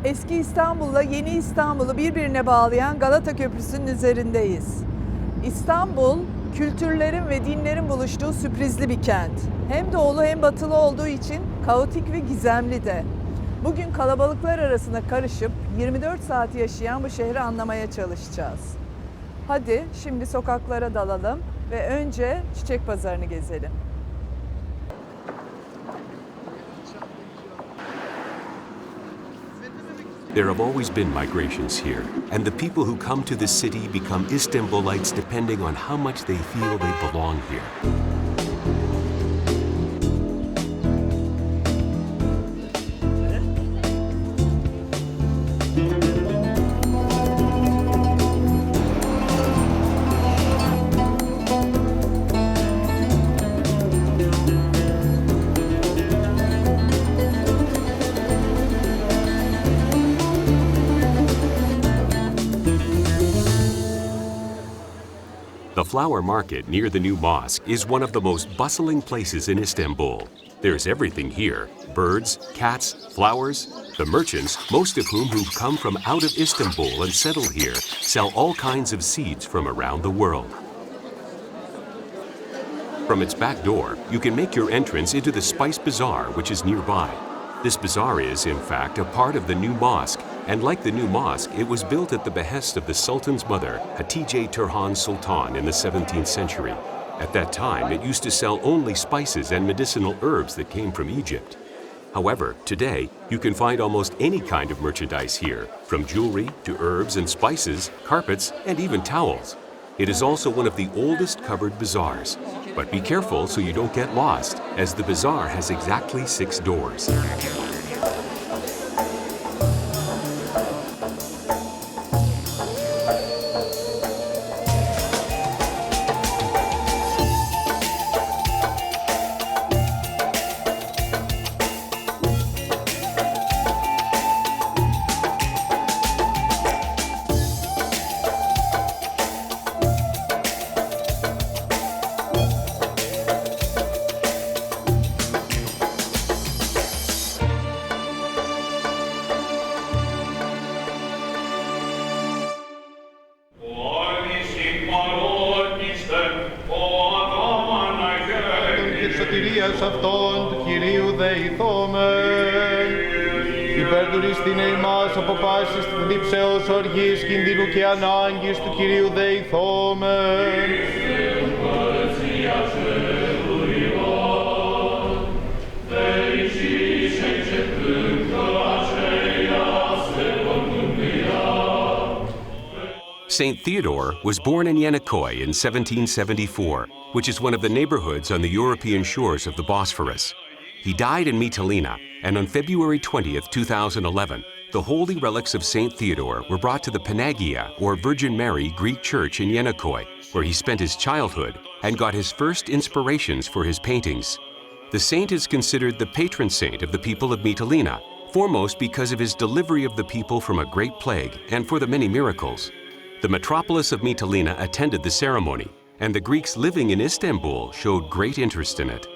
Eski İstanbul'la yeni İstanbul'u birbirine bağlayan Galata Köprüsü'nün üzerindeyiz. İstanbul, kültürlerin ve dinlerin buluştuğu sürprizli bir kent. Hem doğulu hem batılı olduğu için kaotik ve gizemli de. Bugün kalabalıklar arasına karışıp 24 saat yaşayan bu şehri anlamaya çalışacağız. Hadi şimdi sokaklara dalalım ve önce çiçek pazarını gezelim. There have always been migrations here, and the people who come to this city become Istanbulites depending on how much they feel they belong here. The flower market near the new mosque is one of the most bustling places in Istanbul. There's everything here: birds, cats, flowers. The merchants, most of whom have come from out of Istanbul and settled here, sell all kinds of seeds from around the world. From its back door, you can make your entrance into the Spice Bazaar, which is nearby. This bazaar is, in fact, a part of the new mosque, and like the new mosque, it was built at the behest of the Sultan's mother, Hatice Turhan Sultan, in the 17th century. At that time, it used to sell only spices and medicinal herbs that came from Egypt. However, today, you can find almost any kind of merchandise here, from jewelry to herbs and spices, carpets, and even towels. It is also one of the oldest covered bazaars. But be careful so you don't get lost, as the bazaar has exactly 6 doors. Αυτόν του Κυρίου δεηθόμεν. Υπερτουρίστην εμάς από πάσης δίψεως οργής, κινδύνου και ανάγκης του Κυρίου δεηθόμεν. Saint Theodore was born in Yenikoi in 1774, which is one of the neighborhoods on the European shores of the Bosphorus. He died in Mytilene, and on February 20th, 2011, the holy relics of Saint Theodore were brought to the Panagia, or Virgin Mary, Greek church in Yenikoi, where he spent his childhood and got his first inspirations for his paintings. The saint is considered the patron saint of the people of Mytilene, foremost because of his delivery of the people from a great plague and for the many miracles. The metropolis of Mytilene attended the ceremony, and the Greeks living in Istanbul showed great interest in it.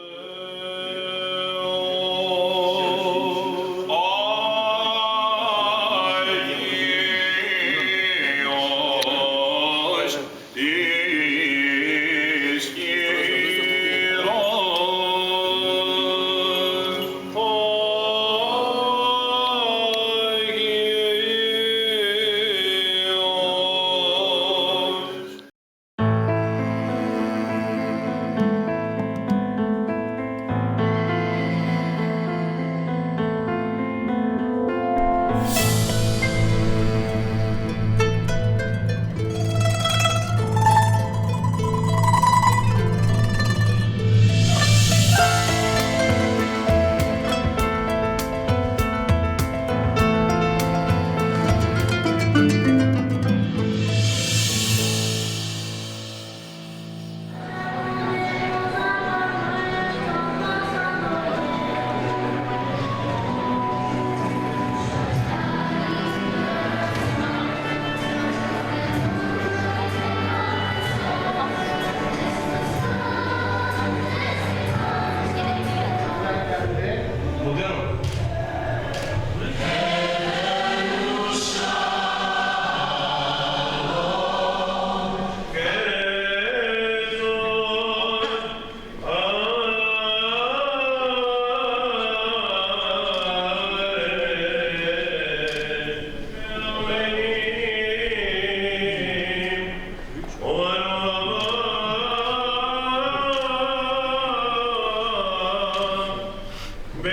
Zaki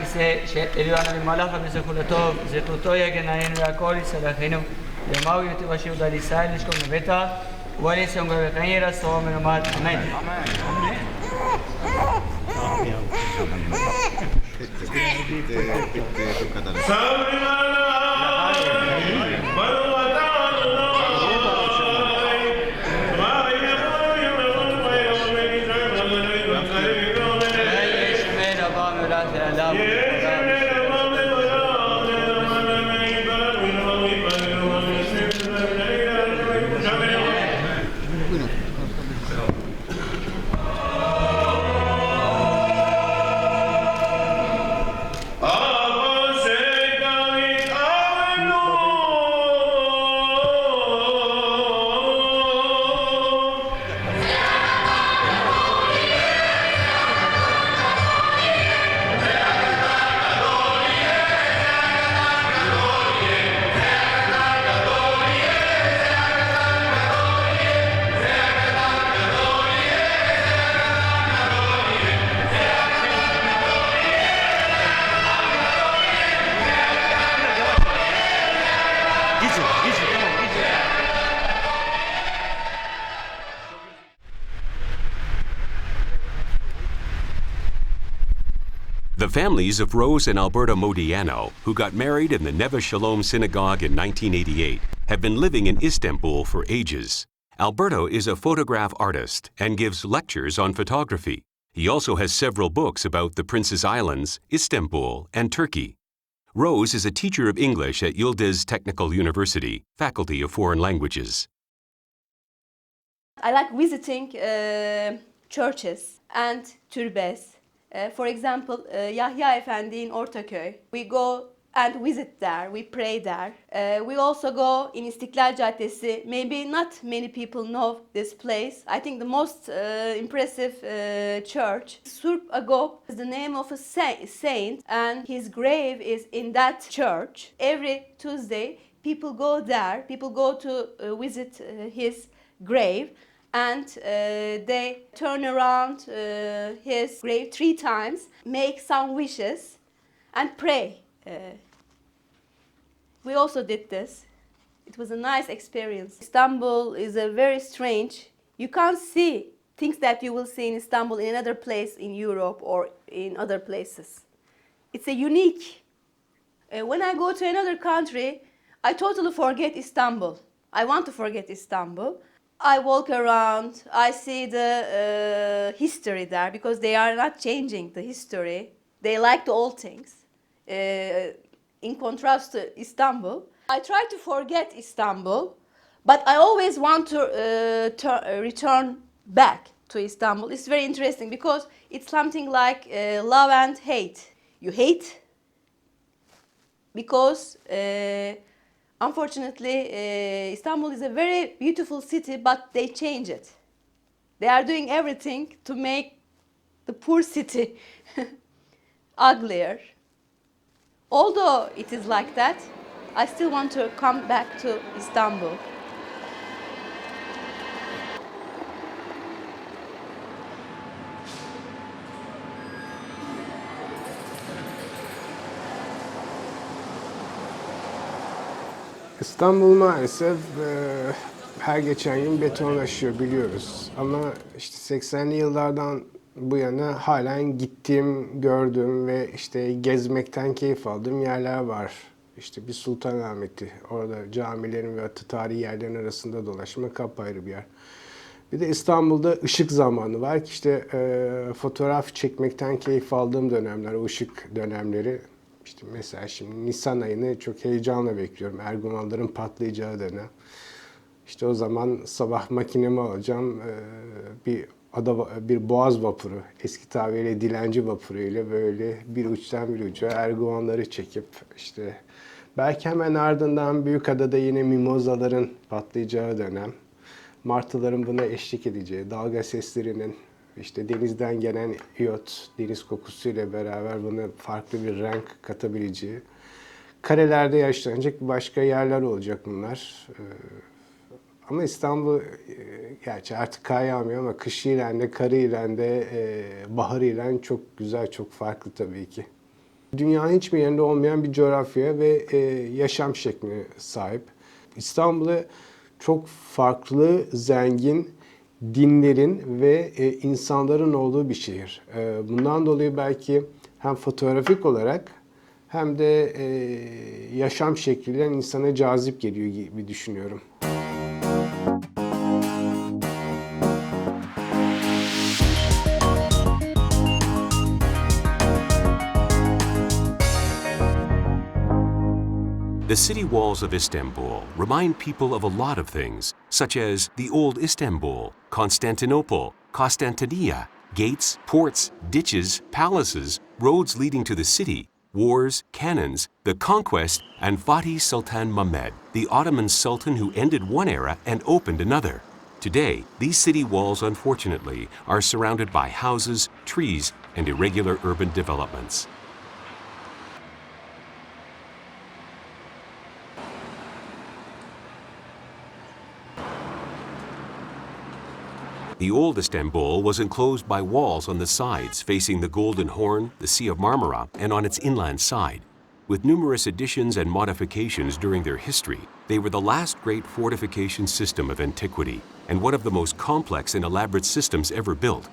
se eliana di malafa mi sekulato zetutoya genain rakoli salahinu demau yuti vashi udali sailis kom veta wali songo vekanira so menumat amen The families of Rose and Alberto Modiano, who got married in the Neve Shalom Synagogue in 1988, have been living in Istanbul for ages. Alberto is a photograph artist and gives lectures on photography. He also has several books about the Princess Islands, Istanbul, and Turkey. Rose is a teacher of English at Yildiz Technical University, Faculty of Foreign Languages. I like visiting churches and türbes. For example, Yahya Efendi in Ortaköy. We go and visit there, we pray there. We also go in İstiklal Caddesi. Maybe not many people know this place. I think the most impressive church, Surp Agop, is the name of a saint, and his grave is in that church. Every Tuesday, people go there, people go to visit his grave. And they turn around his grave 3 times, make some wishes, and pray. We also did this. It was a nice experience. Istanbul is a very strange. You can't see things that you will see in Istanbul in another place in Europe or in other places. It's a unique. When I go to another country, I totally forget Istanbul. I want to forget Istanbul. I walk around, I see the history there because they are not changing the history. They like the old things. In contrast to Istanbul, I try to forget Istanbul, but I always want to return back to Istanbul. It's very interesting because it's something like love and hate. You hate because unfortunately, Istanbul is a very beautiful city, but they change it. They are doing everything to make the poor city uglier. Although it is like that, I still want to come back to Istanbul. İstanbul maalesef her geçen gün betonlaşıyor biliyoruz. Ama işte 80'li yıllardan bu yana halen gittiğim, gördüğüm ve işte gezmekten keyif aldığım yerler var. İşte bir Sultanahmet'i, orada camilerin ve atı tarihi yerlerin arasında dolaşmak apayrı bir yer. Bir de İstanbul'da ışık zamanı var ki işte fotoğraf çekmekten keyif aldığım dönemler, o ışık dönemleri. İşte mesela şimdi Nisan ayını çok heyecanla bekliyorum. Erguvanların patlayacağı dönem. İşte o zaman sabah makinemi alacağım. Bir boğaz vapuru, eski tabiriyle dilenci vapuru ile böyle bir uçtan bir uca Erguvanları çekip işte belki hemen ardından Büyükada'da yine mimozaların patlayacağı dönem. Martıların buna eşlik edeceği, dalga seslerinin işte denizden gelen iyot, deniz kokusuyla beraber buna farklı bir renk katabileceği, Karelerde yaşlanacak başka yerler olacak bunlar. Ama İstanbul, gerçi artık kar yağmıyor ama kışıyla de, karıyla de, baharıyla çok güzel, çok farklı tabii ki. Dünyanın hiçbir yerinde olmayan bir coğrafya ve yaşam şekline sahip. İstanbul'u çok farklı, zengin dinlerin ve insanların olduğu bir şehir. Bundan dolayı belki hem fotoğrafik olarak hem de yaşam şekliyle insana cazip geliyor gibi düşünüyorum. The city walls of Istanbul remind people of a lot of things, such as the Old Istanbul, Constantinople, Constantinia, gates, ports, ditches, palaces, roads leading to the city, wars, cannons, the conquest, and Fatih Sultan Mehmed, the Ottoman sultan who ended one era and opened another. Today, these city walls, unfortunately, are surrounded by houses, trees, and irregular urban developments. The Old Istanbul was enclosed by walls on the sides facing the Golden Horn, the Sea of Marmara, and on its inland side. With numerous additions and modifications during their history, they were the last great fortification system of antiquity and one of the most complex and elaborate systems ever built.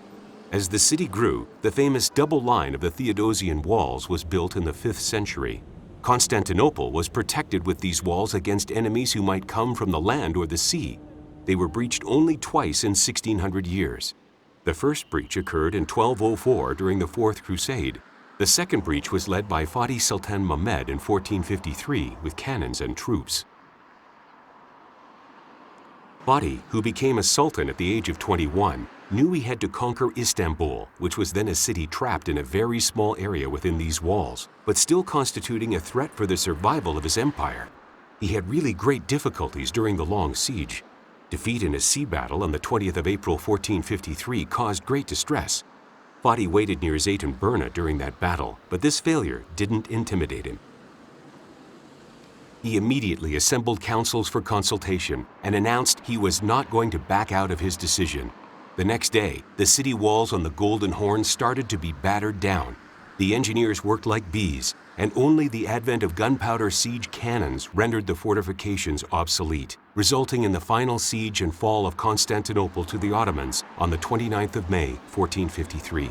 As the city grew, the famous double line of the Theodosian walls was built in the 5th century. Constantinople was protected with these walls against enemies who might come from the land or the sea. They were breached only twice in 1600 years. The first breach occurred in 1204 during the Fourth Crusade. The second breach was led by Fatih Sultan Mehmed in 1453 with cannons and troops. Fatih, who became a sultan at the age of 21, knew he had to conquer Istanbul, which was then a city trapped in a very small area within these walls, but still constituting a threat for the survival of his empire. He had really great difficulties during the long siege. Defeat in a sea battle on the 20th of April 1453 caused great distress. Fatih waited near Zeytinburnu during that battle, but this failure didn't intimidate him. He immediately assembled councils for consultation and announced he was not going to back out of his decision. The next day, the city walls on the Golden Horn started to be battered down. The engineers worked like bees, and only the advent of gunpowder siege cannons rendered the fortifications obsolete, resulting in the final siege and fall of Constantinople to the Ottomans on the 29th of May, 1453.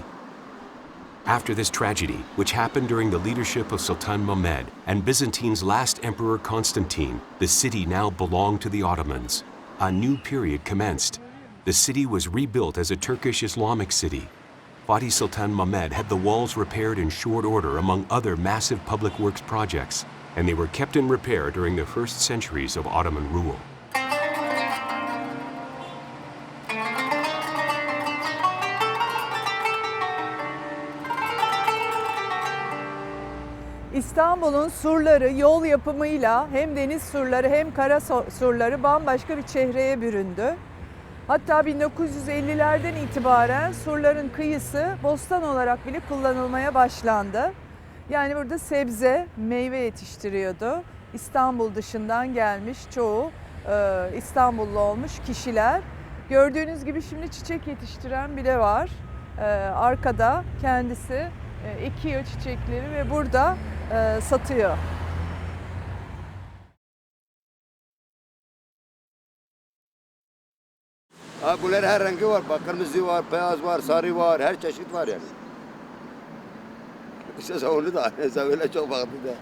After this tragedy, which happened during the leadership of Sultan Mehmed and Byzantine's last emperor Constantine, the city now belonged to the Ottomans. A new period commenced. The city was rebuilt as a Turkish Islamic city. Fatih Sultan Mehmed had the walls repaired in short order among other massive public works projects, and they were kept in repair during the first centuries of Ottoman rule. İstanbul'un surları yol yapımıyla hem deniz surları hem kara surları bambaşka bir çehreye büründü. Hatta 1950'lerden itibaren surların kıyısı bostan olarak bile kullanılmaya başlandı. Yani burada sebze, meyve yetiştiriyordu. İstanbul dışından gelmiş çoğu İstanbullu olmuş kişiler. Gördüğünüz gibi şimdi çiçek yetiştiren bile var. Arkada kendisi ekiyor çiçekleri ve burada satıyor. Bunların her rengi var. Bak kırmızı var, beyaz var, sarı var, her çeşit var yani. İşte onu da öyle çok baktı da.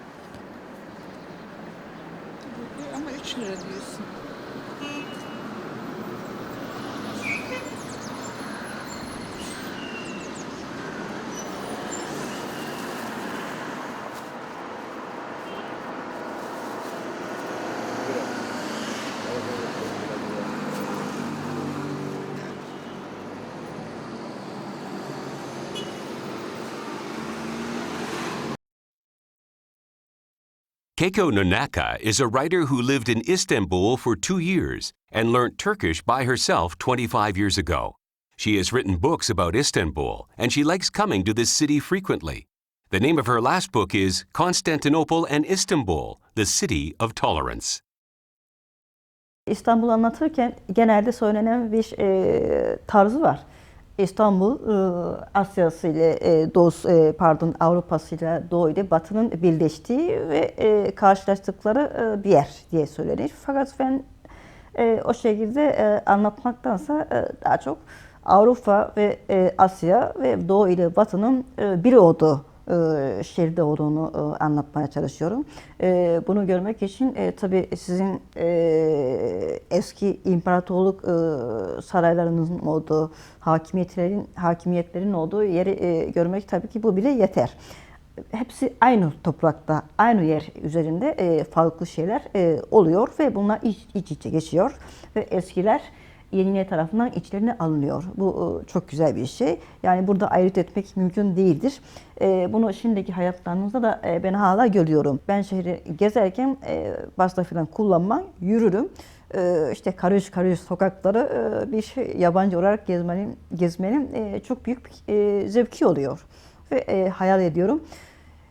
Ama 3 lira diyorsun. Keiko Nonaka is a writer who lived in Istanbul for 2 years and learnt Turkish by herself 25 years ago. She has written books about Istanbul, and she likes coming to this city frequently. The name of her last book is Constantinople and Istanbul, the City of Tolerance. İstanbul'u anlatırken genelde söylenen bir tarzı var. İstanbul, Asya'sı ile Avrupa'sı ile Doğu ile Batı'nın birleştiği ve karşılaştıkları bir yer diye söylenir. Fakat ben o şekilde anlatmaktansa daha çok Avrupa ve Asya ve Doğu ile Batı'nın bir olduğu şehirde olduğunu anlatmaya çalışıyorum. Bunu görmek için tabii sizin eski imparatorluk saraylarınızın olduğu, hakimiyetlerin olduğu yeri görmek tabii ki bu bile yeter. Hepsi aynı toprakta, aynı yer üzerinde farklı şeyler oluyor ve bunlar iç içe geçiyor ve eskiler yeniler tarafından içlerine alınıyor. Bu çok güzel bir şey. Yani burada ayırt etmek mümkün değildir. Bunu şimdiki hayatlarınızda da ben hala görüyorum. Ben şehri gezerken başta falan kullanmam, yürürüm. İşte karış karış sokakları bir yabancı olarak gezmenin çok büyük bir zevki oluyor. Ve hayal ediyorum.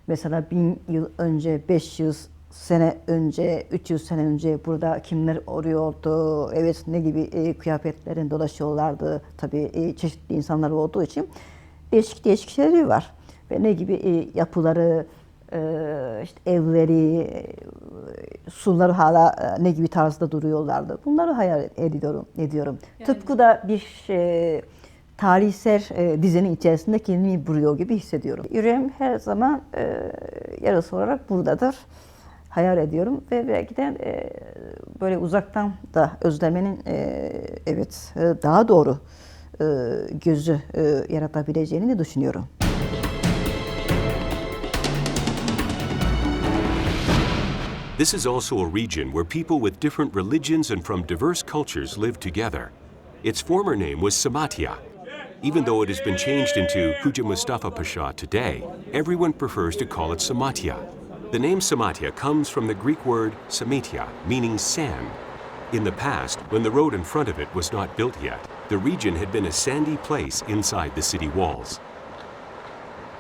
Mesela 1000 yıl önce, 500 sene önce, 300 sene önce burada kimler oluyordu, evet ne gibi kıyafetlerin dolaşıyorlardı. Tabii çeşitli insanlar olduğu için değişik şeyleri var. Ve ne gibi yapıları, işte evleri, suları hala ne gibi tarzda duruyorlardı. Bunları hayal ediyorum. Yani. Tıpkı da bir tarihsel dizinin içerisinde kendimi buluyor gibi hissediyorum. Yüreğim her zaman yarısı olarak buradadır. Hayal ediyorum ve belki de böyle uzaktan da özlemenin evet daha doğru gözü yaratabileceğini düşünüyorum. This is also a region where people with different religions and from diverse cultures live together. Its former name was Samatya. Even though it has been changed into Hoca Mustafa Pasha today, everyone prefers to call it Samatya. The name Samatya comes from the Greek word samatya, meaning sand. In the past, when the road in front of it was not built yet, the region had been a sandy place inside the city walls.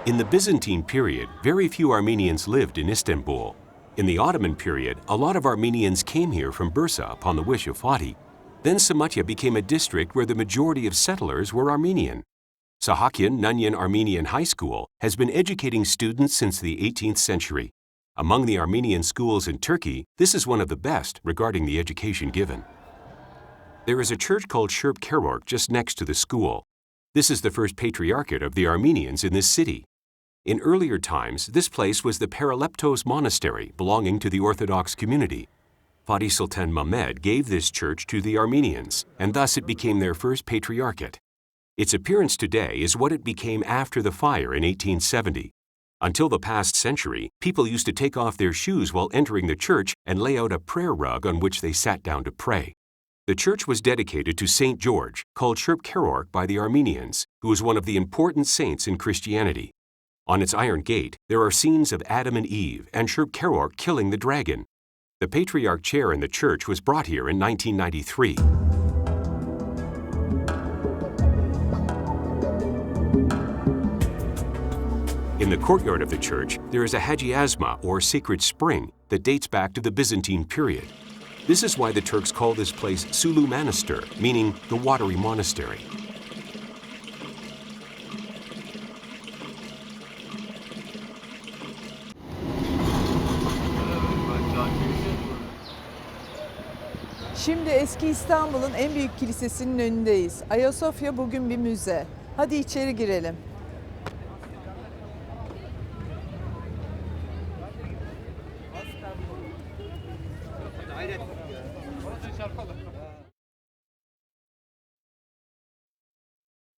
In the Byzantine period, very few Armenians lived in Istanbul. In the Ottoman period, a lot of Armenians came here from Bursa upon the wish of Fatih. Then Samatya became a district where the majority of settlers were Armenian. Sahakyan Nunyan Armenian High School has been educating students since the 18th century. Among the Armenian schools in Turkey, this is one of the best regarding the education given. There is a church called Sherp Kerork just next to the school. This is the first patriarchate of the Armenians in this city. In earlier times, this place was the Paraleptos Monastery belonging to the Orthodox community. Fatih Sultan Mehmed gave this church to the Armenians, and thus it became their first patriarchate. Its appearance today is what it became after the fire in 1870. Until the past century, people used to take off their shoes while entering the church and lay out a prayer rug on which they sat down to pray. The church was dedicated to Saint George, called Sherp Kerork by the Armenians, who was one of the important saints in Christianity. On its iron gate, there are scenes of Adam and Eve and Sherp Kerork killing the dragon. The patriarch chair in the church was brought here in 1993. In the courtyard of the church, there is a hagiasma, or sacred spring, that dates back to the Byzantine period. This is why the Turks call this place Sulu Manastır, meaning the watery monastery. Şimdi eski İstanbul'un en büyük kilisesinin önündeyiz. Ayasofya bugün bir müze. Hadi içeri girelim.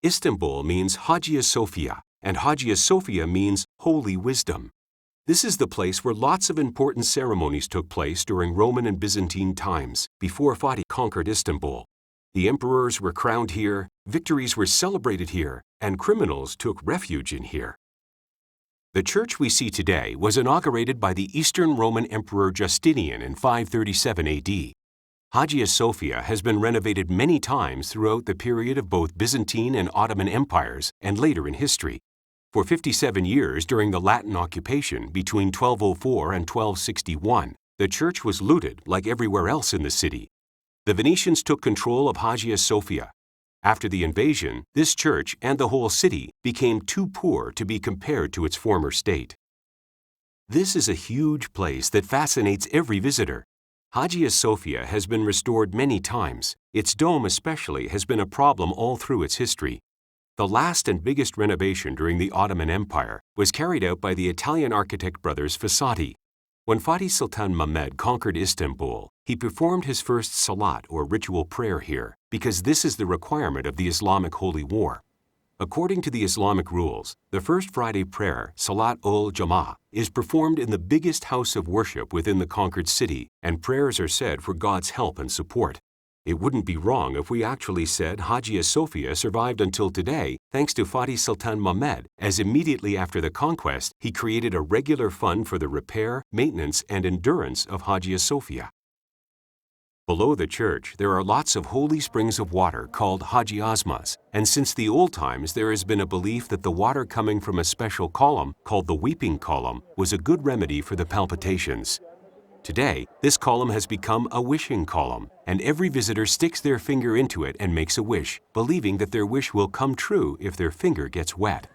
Istanbul means Hagia Sophia, and Hagia Sophia means holy wisdom. This is the place where lots of important ceremonies took place during Roman and Byzantine times, before Fatih conquered Istanbul. The emperors were crowned here, victories were celebrated here, and criminals took refuge in here. The church we see today was inaugurated by the Eastern Roman Emperor Justinian in 537 AD. Hagia Sophia has been renovated many times throughout the period of both Byzantine and Ottoman empires and later in history. For 57 years during the Latin occupation between 1204 and 1261, the church was looted like everywhere else in the city. The Venetians took control of Hagia Sophia. After the invasion, this church and the whole city became too poor to be compared to its former state. This is a huge place that fascinates every visitor. Hagia Sophia has been restored many times. Its dome especially has been a problem all through its history. The last and biggest renovation during the Ottoman Empire was carried out by the Italian architect brothers Fatih. When Fatih Sultan Mehmed conquered Istanbul, he performed his first salat or ritual prayer here because this is the requirement of the Islamic Holy War. According to the Islamic rules, the first Friday prayer, Salat ul-Jama'ah, is performed in the biggest house of worship within the conquered city, and prayers are said for God's help and support. It wouldn't be wrong if we actually said Hagia Sophia survived until today thanks to Fatih Sultan Mehmed, as immediately after the conquest, he created a regular fund for the repair, maintenance, and endurance of Hagia Sophia. Below the church, there are lots of holy springs of water called hagiasmas, and since the old times there has been a belief that the water coming from a special column, called the weeping column, was a good remedy for the palpitations. Today, this column has become a wishing column, and every visitor sticks their finger into it and makes a wish, believing that their wish will come true if their finger gets wet.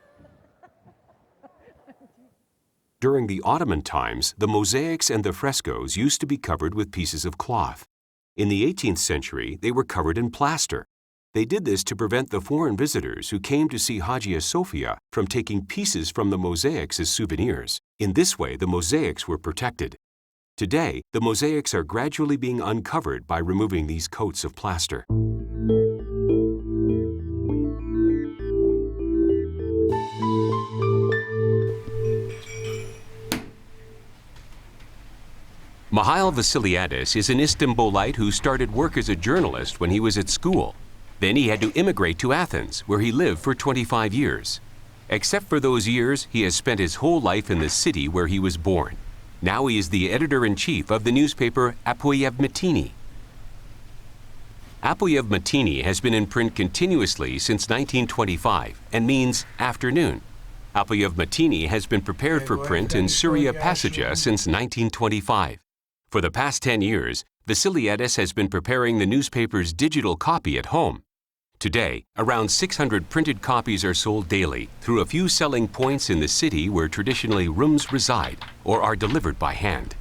During the Ottoman times, the mosaics and the frescoes used to be covered with pieces of cloth. In the 18th century, they were covered in plaster. They did this to prevent the foreign visitors who came to see Hagia Sophia from taking pieces from the mosaics as souvenirs. In this way, the mosaics were protected. Today, the mosaics are gradually being uncovered by removing these coats of plaster. Mihail Vasiliadis is an Istanbulite who started work as a journalist when he was at school. Then he had to immigrate to Athens, where he lived for 25 years. Except for those years, he has spent his whole life in the city where he was born. Now he is the editor-in-chief of the newspaper Appoyev-Matini. Appoyev-Matini has been in print continuously since 1925 and means afternoon. Appoyev-Matini has been prepared for print in Syria Passagia since 1925. For the past 10 years, Vasiliadis has been preparing the newspaper's digital copy at home. Today, around 600 printed copies are sold daily through a few selling points in the city where traditionally rooms reside or are delivered by hand.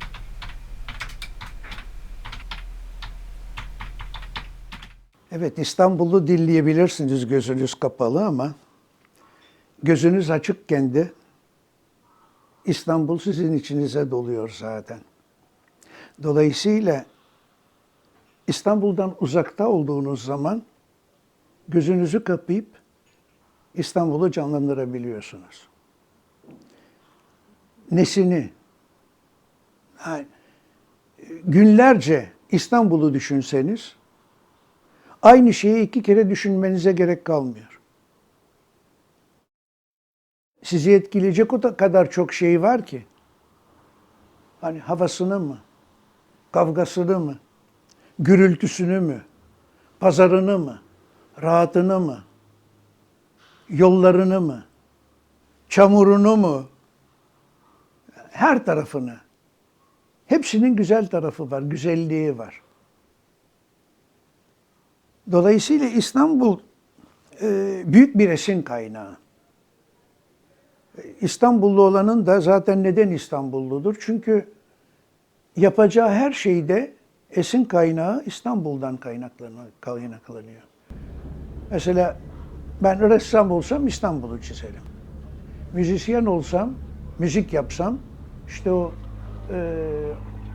Evet, İstanbul'u dinleyebilirsiniz gözünüz kapalı ama gözünüz açıkken de İstanbul sizin içinize doluyor zaten. Dolayısıyla İstanbul'dan uzakta olduğunuz zaman gözünüzü kapayıp İstanbul'u canlandırabiliyorsunuz. Nesini? Yani günlerce İstanbul'u düşünseniz aynı şeyi 2 kere düşünmenize gerek kalmıyor. Sizi etkileyecek o kadar çok şey var ki. Hani havasını mı? Kavgasını mı? Gürültüsünü mü? Pazarını mı? Rahatını mı? Yollarını mı? Çamurunu mu? Her tarafını. Hepsinin güzel tarafı var, güzelliği var. Dolayısıyla İstanbul büyük bir esin kaynağı. İstanbullu olanın da zaten neden İstanbulludur? Çünkü yapacağı her şeyde esin kaynağı İstanbul'dan kaynaklanıyor. Mesela ben ressam olsam İstanbul'u çizerim. Müzisyen olsam, müzik yapsam, işte o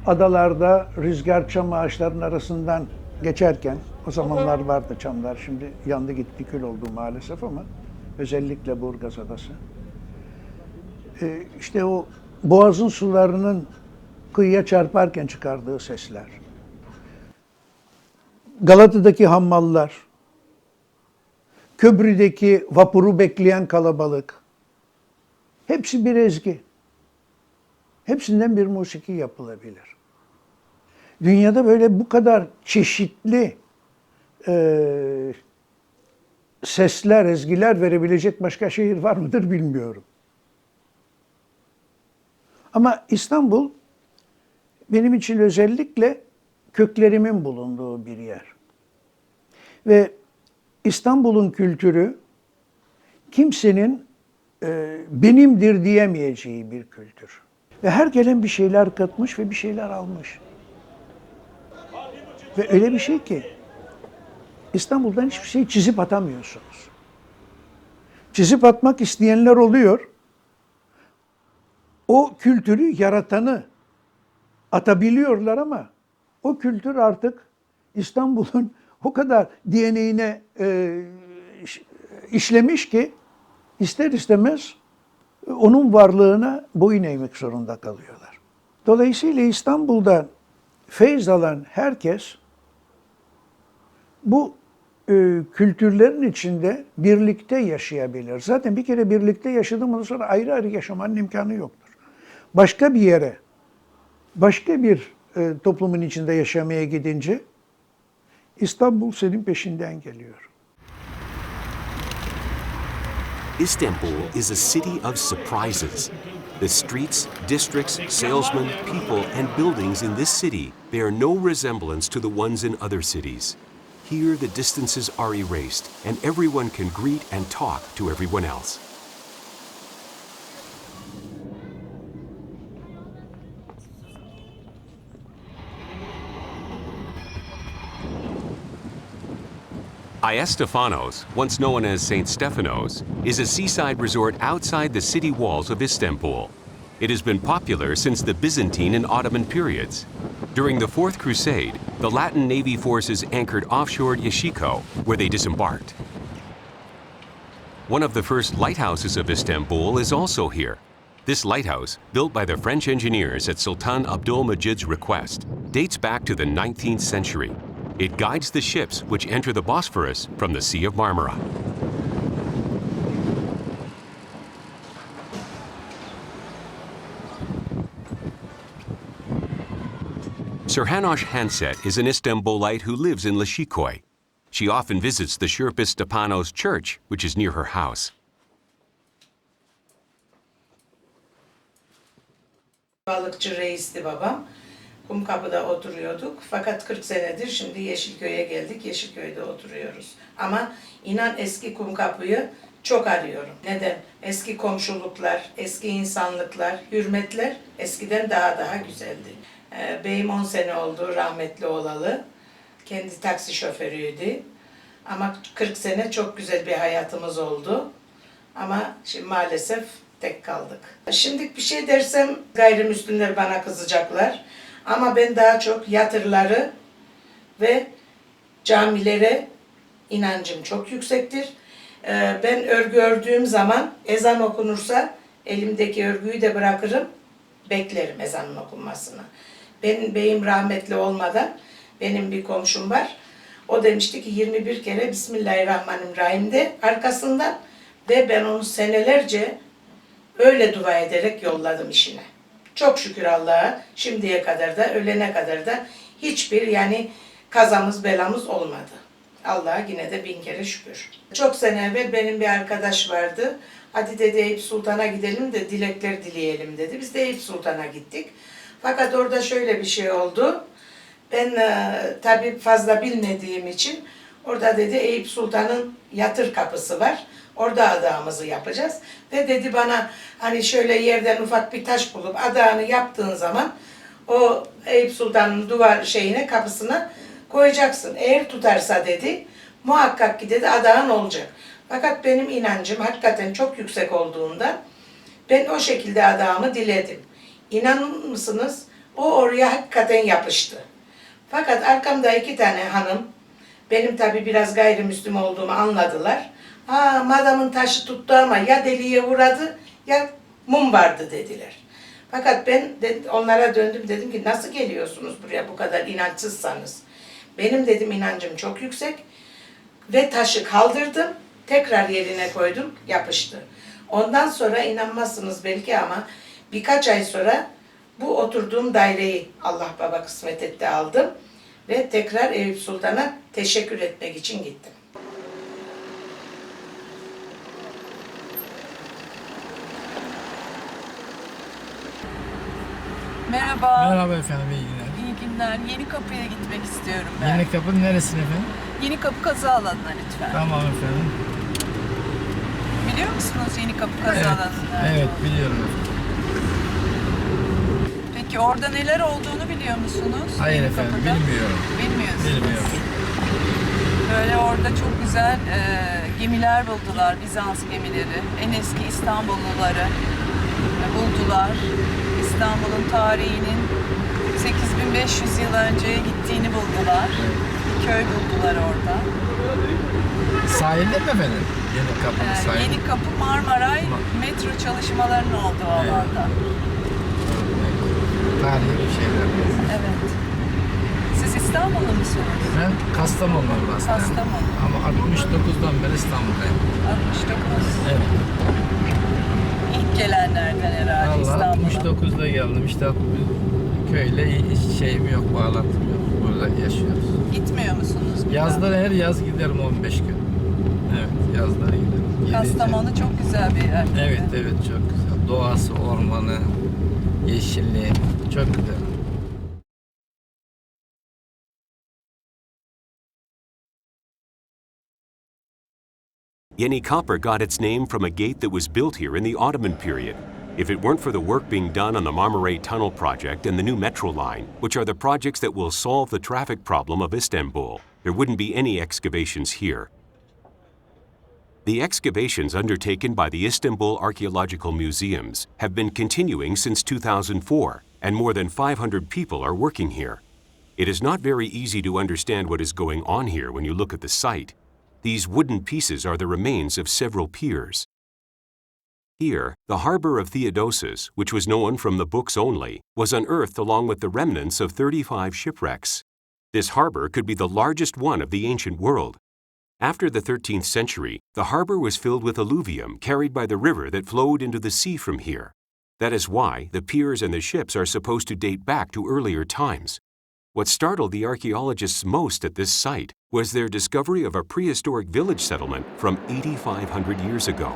adalarda rüzgar çam ağaçlarının arasından geçerken, o zamanlar vardı çamlar, şimdi yandı gitti, kül oldu maalesef ama özellikle Burgaz Adası. İşte o boğazın sularının kıyıya çarparken çıkardığı sesler. Galata'daki hammallar, köprüdeki vapuru bekleyen kalabalık. Hepsi bir ezgi. Hepsinden bir musiki yapılabilir. Dünyada böyle bu kadar çeşitli sesler, ezgiler verebilecek başka şehir var mıdır bilmiyorum. Ama İstanbul benim için özellikle köklerimin bulunduğu bir yer. Ve İstanbul'un kültürü kimsenin benimdir diyemeyeceği bir kültür. Ve her gelen bir şeyler katmış ve bir şeyler almış. Ve öyle bir şey ki İstanbul'dan hiçbir şey çizip atamıyorsunuz. Çizip atmak isteyenler oluyor. O kültürü yaratanı atabiliyorlar ama o kültür artık İstanbul'un o kadar DNA'ine işlemiş ki ister istemez onun varlığına boyun eğmek zorunda kalıyorlar. Dolayısıyla İstanbul'dan feyz alan herkes bu kültürlerin içinde birlikte yaşayabilir. Zaten bir kere birlikte yaşadığımız sonra ayrı ayrı yaşamanın imkanı yoktur. Başka bir yere, başka bir toplumun içinde yaşamaya gidince İstanbul senin peşinden geliyor. Istanbul is a city of surprises. The streets, districts, salesmen, people, and buildings in this city bear no resemblance to the ones in other cities. Here, the distances are erased, and everyone can greet and talk to everyone else. Istafanos, once known as St. Stephanos, is a seaside resort outside the city walls of Istanbul. It has been popular since the Byzantine and Ottoman periods. During the Fourth Crusade, the Latin Navy forces anchored offshore Yashiko, where they disembarked. One of the first lighthouses of Istanbul is also here. This lighthouse, built by the French engineers at Sultan Abdülmecid's request, dates back to the 19th century. It guides the ships which enter the Bosphorus from the Sea of Marmara. Sirhanosh Hanset is an Istanbulite who lives in Lashikoy. She often visits the Sherpa Stepanos church, which is near her house. Balıkçı reisti babam. Kumkapı'da oturuyorduk. Fakat 40 senedir şimdi Yeşilköy'e geldik. Yeşilköy'de oturuyoruz. Ama inan eski Kumkapı'yı çok arıyorum. Neden? Eski komşuluklar, eski insanlıklar, hürmetler eskiden daha güzeldi. Beyim 10 sene oldu rahmetli olalı. Kendi taksi şoförüydü. Ama 40 sene çok güzel bir hayatımız oldu. Ama şimdi maalesef tek kaldık. Şimdi bir şey dersem gayrimüslimler bana kızacaklar. Ama ben daha çok yatırları ve camilere inancım çok yüksektir. Ben örgü ördüğüm zaman ezan okunursa elimdeki örgüyü de bırakırım, beklerim ezanın okunmasını. Benim beyim rahmetli olmadan benim bir komşum var. O demişti ki 21 kere Bismillahirrahmanirrahim de arkasından ve ben onu senelerce öyle dua ederek yolladım işine. Çok şükür Allah'a şimdiye kadar da ölene kadar da hiçbir kazamız belamız olmadı. Allah'a yine de 1000 kere şükür. Çok sene evvel benim bir arkadaş vardı. Hadi dedi Eyüp Sultan'a gidelim de dilekler dileyelim dedi. Biz de Eyüp Sultan'a gittik. Fakat orada şöyle bir şey oldu. Ben tabii fazla bilmediğim için orada dedi Eyüp Sultan'ın yatır kapısı var. Orada adağımızı yapacağız. Ve dedi bana hani şöyle yerden ufak bir taş bulup adağını yaptığın zaman o Eyüp Sultan'ın duvar kapısına koyacaksın. Eğer tutarsa dedi muhakkak ki dedi adağın olacak. Fakat benim inancım hakikaten çok yüksek olduğundan ben o şekilde adağımı diledim. İnanır mısınız? O oraya hakikaten yapıştı. Fakat arkamda 2 tane hanım benim tabii biraz gayrimüslim olduğumu anladılar. Madamın taşı tuttu ama ya deliğe uğradı ya mum vardı dediler. Fakat ben onlara döndüm dedim ki nasıl geliyorsunuz buraya bu kadar inançsızsanız. Benim dedim inancım çok yüksek ve taşı kaldırdım tekrar yerine koydum yapıştı. Ondan sonra inanmazsınız belki ama birkaç ay sonra bu oturduğum daireyi Allah baba kısmet etti aldım ve tekrar Eyüp Sultan'a teşekkür etmek için gittim. Merhaba. Merhaba efendim, iyi günler. İyi günler. Yeni Kapı'ya gitmek istiyorum ben. Yeni Kapı'nın neresine efendim? Yeni Kapı kazı alanına lütfen. Tamam efendim. Biliyor musunuz Yeni Kapı kazı alanını? Evet, biliyorum efendim. Peki orada neler olduğunu biliyor musunuz? Hayır Yeni efendim, Kapı'da? bilmiyorum. Bilmiyorsunuz. Bilmiyorum. Böyle orada çok güzel gemiler buldular, Bizans gemileri. En eski İstanbulluları buldular. İstanbul'un tarihinin 8500 yıl önceye gittiğini buldular. Bir köy buldular orada. Sahilde mi efendim? Yeni Kapı'nın sahili. Yeni Kapı Marmaray metro çalışmalarının olduğu alanda. Tarihi bir şeyler. Evet. Siz İstanbullu musunuz? Ben Kastamonluyum aslında. Kastamonu. Ama 69'dan beri İstanbul'dayım. 69. Evet. İlk gelenlerden herhalde Vallahi İstanbul'a. 69'da geldim. İşte köyle hiç şeyim yok, bağlantım yok. Burada yaşıyoruz. Gitmiyor musunuz? Yazları her yaz giderim 15 gün. Evet, yazları giderim. Kastamonu çok güzel bir yer. Evet, evet, çok güzel. Doğası, ormanı, yeşilliği çok güzel. Yeni Kapı got its name from a gate that was built here in the Ottoman period. If it weren't for the work being done on the Marmaray Tunnel project and the new metro line, which are the projects that will solve the traffic problem of Istanbul, there wouldn't be any excavations here. The excavations undertaken by the Istanbul Archaeological Museums have been continuing since 2004, and more than 500 people are working here. It is not very easy to understand what is going on here when you look at the site. These wooden pieces are the remains of several piers. Here, the harbor of Theodosus, which was known from the books only, was unearthed along with the remnants of 35 shipwrecks. This harbor could be the largest one of the ancient world. After the 13th century, the harbor was filled with alluvium carried by the river that flowed into the sea from here. That is why the piers and the ships are supposed to date back to earlier times. What startled the archaeologists most at this site was their discovery of a prehistoric village settlement from 8,500 years ago.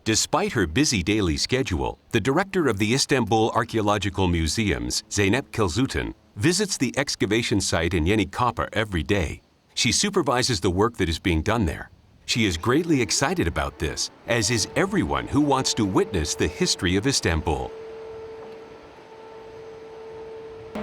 Despite her busy daily schedule, the director of the Istanbul Archaeological Museums, Zeynep Kelzutan, visits the excavation site in Yeni Kapı every day. She supervises the work that is being done there. She is greatly excited about this, as is everyone who wants to witness the history of Istanbul.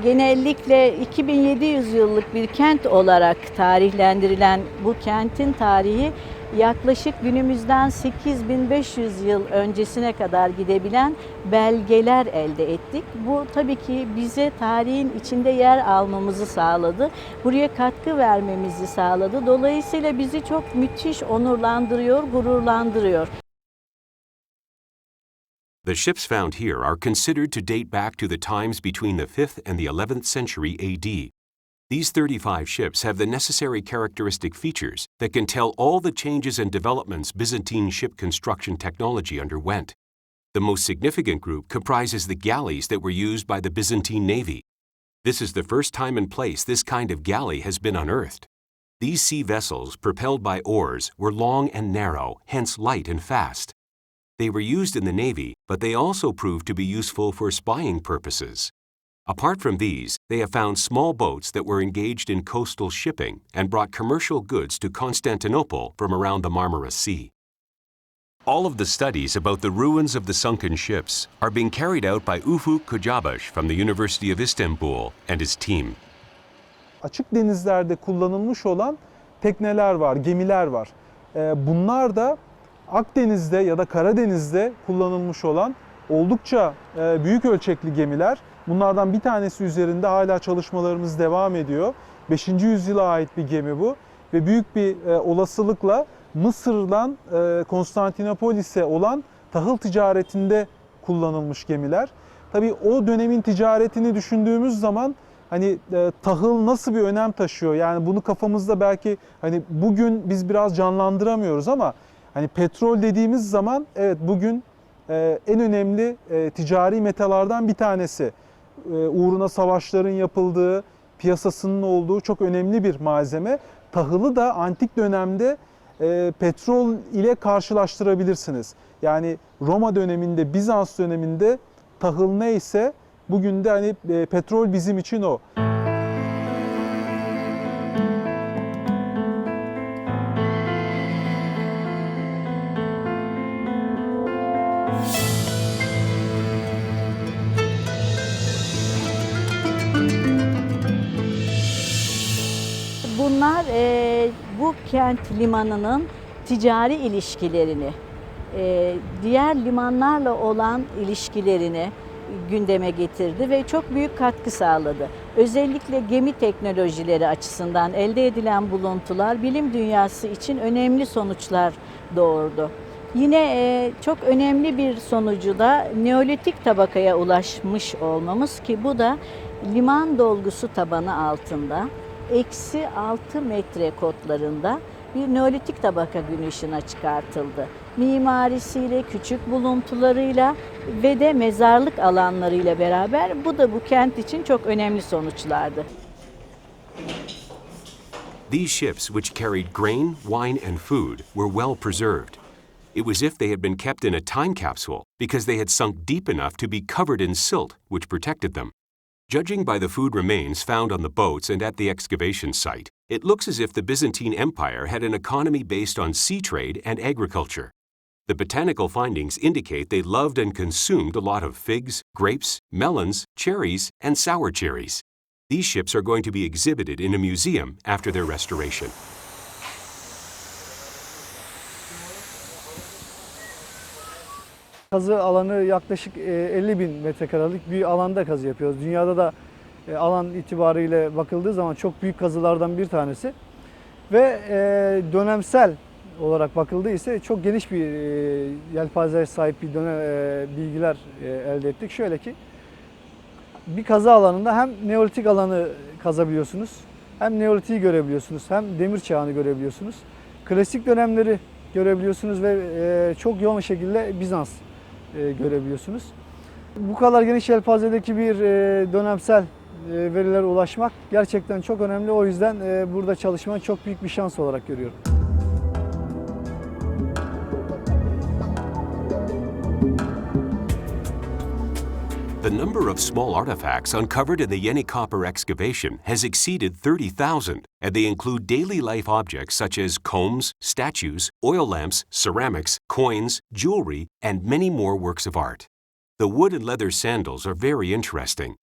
Genellikle 2700 yıllık bir kent olarak tarihlendirilen bu kentin tarihi yaklaşık günümüzden 8500 yıl öncesine kadar gidebilen belgeler elde ettik. Bu tabii ki bize tarihin içinde yer almamızı sağladı. Buraya katkı vermemizi sağladı. Dolayısıyla bizi çok müthiş onurlandırıyor, gururlandırıyor. The ships found here are considered to date back to the times between the 5th and the 11th century AD. These 35 ships have the necessary characteristic features that can tell all the changes and developments Byzantine ship construction technology underwent. The most significant group comprises the galleys that were used by the Byzantine Navy. This is the first time and place this kind of galley has been unearthed. These sea vessels, propelled by oars, were long and narrow, hence light and fast. They were used in the Navy, but they also proved to be useful for spying purposes. Apart from these, they have found small boats that were engaged in coastal shipping and brought commercial goods to Constantinople from around the Marmara Sea. All of the studies about the ruins of the sunken ships are being carried out by Ufuk Kocabaş from the University of Istanbul and his team. Açık denizlerde kullanılmış olan tekneler var, gemiler var. Bunlar da Akdeniz'de ya da Karadeniz'de kullanılmış olan oldukça büyük ölçekli gemiler. Bunlardan bir tanesi üzerinde hala çalışmalarımız devam ediyor. 5. yüzyıla ait bir gemi bu ve büyük bir olasılıkla Mısır'dan Konstantinopolis'e olan tahıl ticaretinde kullanılmış gemiler. Tabii o dönemin ticaretini düşündüğümüz zaman hani tahıl nasıl bir önem taşıyor? Yani bunu kafamızda belki hani bugün biz biraz canlandıramıyoruz ama hani petrol dediğimiz zaman evet bugün en önemli ticari metalardan bir tanesi. Uğruna savaşların yapıldığı, piyasasının olduğu çok önemli bir malzeme. Tahılı da antik dönemde petrol ile karşılaştırabilirsiniz. Yani Roma döneminde, Bizans döneminde tahıl neyse bugün de hani petrol bizim için o. Bunlar bu kent limanının ticari ilişkilerini, diğer limanlarla olan ilişkilerini gündeme getirdi ve çok büyük katkı sağladı. Özellikle gemi teknolojileri açısından elde edilen buluntular bilim dünyası için önemli sonuçlar doğurdu. Yine çok önemli bir sonucu da Neolitik tabakaya ulaşmış olmamız ki bu da liman dolgusu tabanı altında -6 metre kotlarında bir Neolitik tabaka gün ışığına çıkartıldı. Mimarisiyle, küçük buluntularıyla ve de mezarlık alanlarıyla beraber bu da bu kent için çok önemli sonuçlardı. These ships, which carried grain, wine, and food, were well preserved. It was as if they had been kept in a time capsule because they had sunk deep enough to be covered in silt, which protected them. Judging by the food remains found on the boats and at the excavation site, it looks as if the Byzantine Empire had an economy based on sea trade and agriculture. The botanical findings indicate they loved and consumed a lot of figs, grapes, melons, cherries, and sour cherries. These ships are going to be exhibited in a museum after their restoration. Kazı alanı yaklaşık 50.000 metrekarelik bir alanda kazı yapıyoruz. Dünyada da alan itibariyle bakıldığı zaman çok büyük kazılardan bir tanesi. Ve dönemsel olarak bakıldığı ise çok geniş bir yelpazeye sahip bir bilgiler elde ettik. Şöyle ki bir kazı alanında hem Neolitik alanı kazabiliyorsunuz, hem Neolitik'i görebiliyorsunuz, hem demir çağını görebiliyorsunuz. Klasik dönemleri görebiliyorsunuz ve çok yoğun şekilde Bizans görebiliyorsunuz. Bu kadar geniş yelpazedeki bir dönemsel verilere ulaşmak gerçekten çok önemli. O yüzden burada çalışmanı çok büyük bir şans olarak görüyorum. The number of small artifacts uncovered in the Yeni Kapı excavation has exceeded 30,000, and they include daily life objects such as combs, statues, oil lamps, ceramics, coins, jewelry, and many more works of art. The wood and leather sandals are very interesting.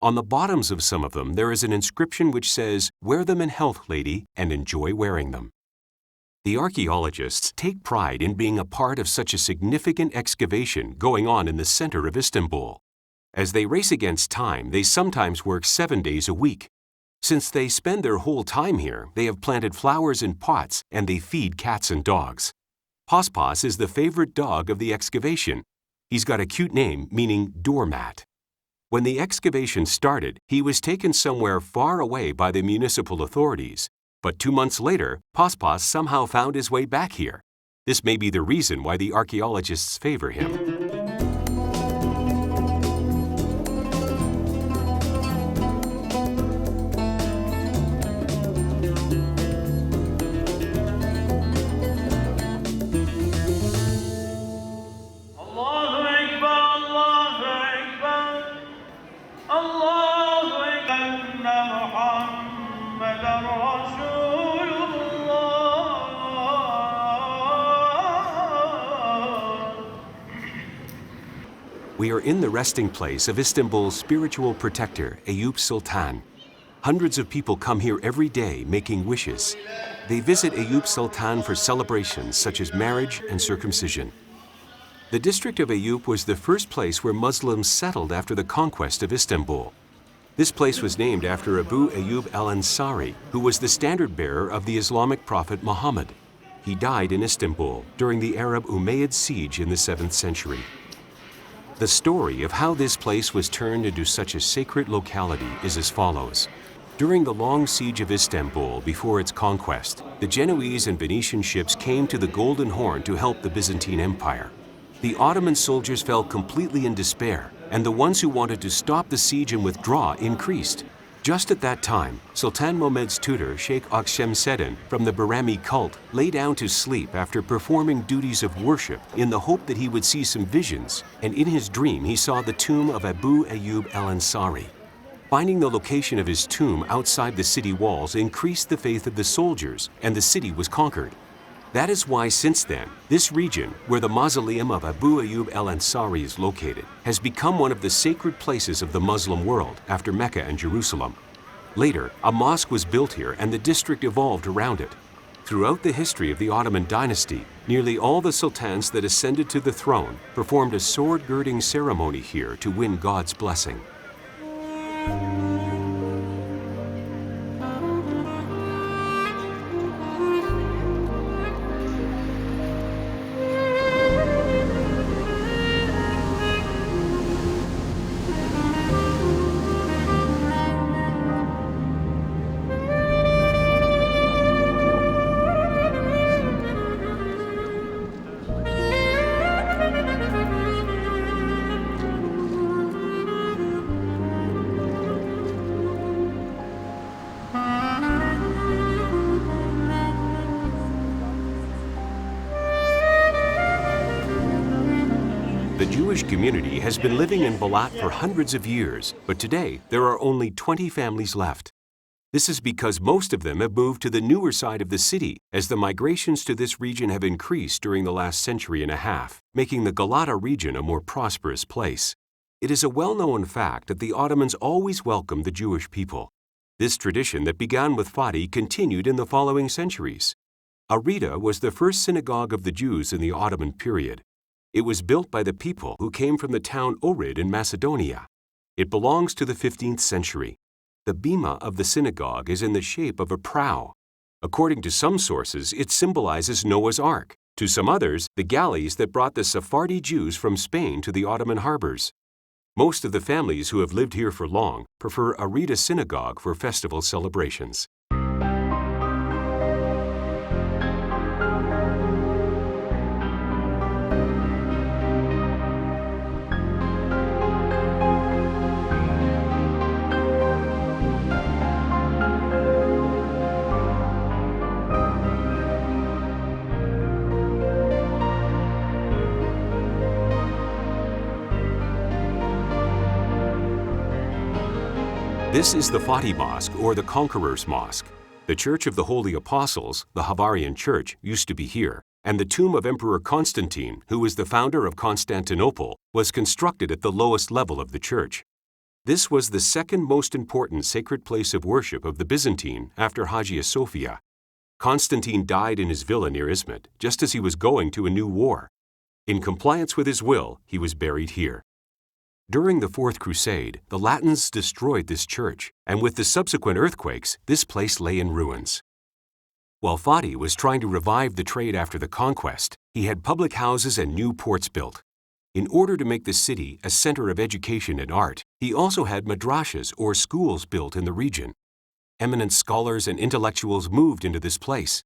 On the bottoms of some of them, there is an inscription which says, "Wear them in health, lady, and enjoy wearing them." The archaeologists take pride in being a part of such a significant excavation going on in the center of Istanbul. As they race against time, they sometimes work 7 days a week. Since they spend their whole time here, they have planted flowers in pots and they feed cats and dogs. Paspas is the favorite dog of the excavation. He's got a cute name meaning doormat. When the excavation started, he was taken somewhere far away by the municipal authorities. But 2 months later, Paspas somehow found his way back here. This may be the reason why the archaeologists favor him. We are in the resting place of Istanbul's spiritual protector, Eyüp Sultan. Hundreds of people come here every day making wishes. They visit Eyüp Sultan for celebrations such as marriage and circumcision. The district of Eyüp was the first place where Muslims settled after the conquest of Istanbul. This place was named after Abu Ayyub al-Ansari, who was the standard bearer of the Islamic prophet Muhammad. He died in Istanbul during the Arab Umayyad siege in the 7th century. The story of how this place was turned into such a sacred locality is as follows. During the long siege of Istanbul before its conquest, the Genoese and Venetian ships came to the Golden Horn to help the Byzantine Empire. The Ottoman soldiers fell completely in despair, and the ones who wanted to stop the siege and withdraw increased. Just at that time, Sultan Mehmed's tutor, Sheikh Akşemseddin, from the Barami cult, lay down to sleep after performing duties of worship in the hope that he would see some visions, and in his dream he saw the tomb of Abu Ayyub al-Ansari. Finding the location of his tomb outside the city walls increased the faith of the soldiers, and the city was conquered. That is why since then, this region, where the mausoleum of Abu Ayyub al-Ansari is located, has become one of the sacred places of the Muslim world after Mecca and Jerusalem. Later, a mosque was built here and the district evolved around it. Throughout the history of the Ottoman dynasty, nearly all the sultans that ascended to the throne performed a sword-girding ceremony here to win God's blessing. The Jewish community has been living in Balat for hundreds of years, but today there are only 20 families left. This is because most of them have moved to the newer side of the city as the migrations to this region have increased during the last century and a half, making the Galata region a more prosperous place. It is a well-known fact that the Ottomans always welcomed the Jewish people. This tradition that began with Fatih continued in the following centuries. Arita was the first synagogue of the Jews in the Ottoman period. It was built by the people who came from the town Ohrid in Macedonia. It belongs to the 15th century. The bima of the synagogue is in the shape of a prow. According to some sources, it symbolizes Noah's Ark. To some others, the galleys that brought the Sephardi Jews from Spain to the Ottoman harbors. Most of the families who have lived here for long prefer Arita Synagogue for festival celebrations. This is the Fatih Mosque, or the Conqueror's Mosque. The Church of the Holy Apostles, the Havarian Church, used to be here, and the tomb of Emperor Constantine, who was the founder of Constantinople, was constructed at the lowest level of the church. This was the second most important sacred place of worship of the Byzantine after Hagia Sophia. Constantine died in his villa near Izmit, just as he was going to a new war. In compliance with his will, he was buried here. During the Fourth Crusade, the Latins destroyed this church, and with the subsequent earthquakes, this place lay in ruins. While Fatih was trying to revive the trade after the conquest, he had public houses and new ports built. In order to make the city a center of education and art, he also had madrasas or schools built in the region. Eminent scholars and intellectuals moved into this place.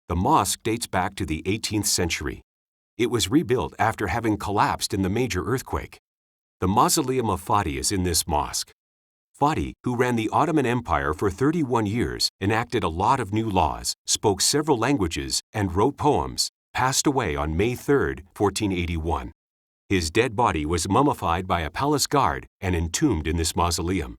The mosque dates back to the 18th century. It was rebuilt after having collapsed in the major earthquake. The mausoleum of Fatih is in this mosque. Fatih, who ran the Ottoman Empire for 31 years, enacted a lot of new laws, spoke several languages, and wrote poems, passed away on May 3, 1481. His dead body was mummified by a palace guard and entombed in this mausoleum.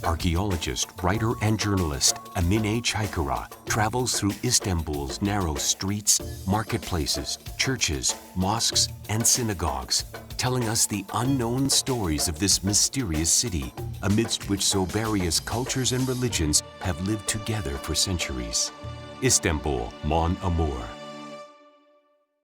archaeologist, writer, and journalist Emine Çaykara travels through Istanbul's narrow streets, marketplaces, churches, mosques, and synagogues, telling us the unknown stories of this mysterious city, amidst which so various cultures and religions have lived together for centuries. Istanbul Mon Amour.